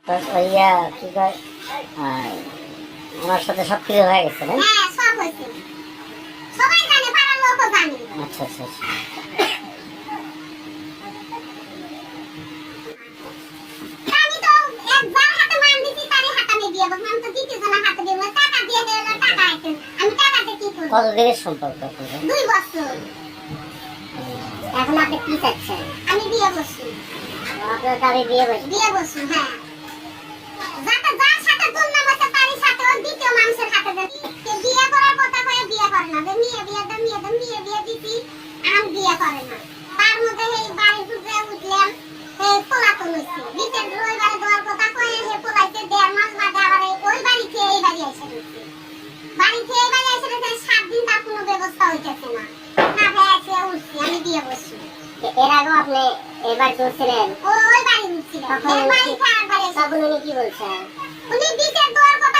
ইয়া কি কয় ওনার সাথে সব কিছু হয়ে গেছে না? হ্যাঁ সব হয়েছে, সবাই জানে, পাড়ার লোকও জানে। আচ্ছা আচ্ছা আচ্ছা। আমি তো এক যার হাতে মান দিছি তারই হাতে আমি বিয়ে করব, আমি তো দ্বিতীয় জনের হাতে দিব না। টাকা দিয়ে দিলে টাকা আইতেন, আমি টাকাতে কি করব? কতদিনের সম্পর্ক আপনাদের? 2 বছর। এখন আপনি কি চাচ্ছেন? আমি বিয়ে করছি, আপনার দাবি বিয়ে বসে? বিয়ে করছি, হ্যাঁ। যাতে যার সাথে দুর্নাম হচ্ছে তারই সাথে ওর দ্বিতীয় মানুষের হাতে দেন। বিয়ে করার কথা কয়ে বিয়ে করে না, যে মেয়ে বিয়ে দাও, মেয়ে দাও, মেয়ে বিয়ে দিছি, আর বিয়ে করে না। তার মধ্যে এই বাড়ি ঢুকে উঠলাম, এই পোলাতন হইছে। বিচের রবিবারে দেওয়ার কথা কয়ে হে পোলাইতে 1.5 মাস বাদে আবার ওই বাড়ি থেকে এই বাড়ি এসে গেছে। বাড়ি থেকে এই বাড়ি এসে গেছে 7 দিন, তার কোনো ব্যবস্থা হইতেছে না। না ভাই এসে উঠছি, আমি বিয়ে করছি। এর আগেও আপনি এবার চলছিলেন? ওই বাড়ি উঠছিল, এই বাড়ি খাওয়ার বাড়ি। তখন উনি কি বলছেন? উনি বিচের দেওয়ার কথা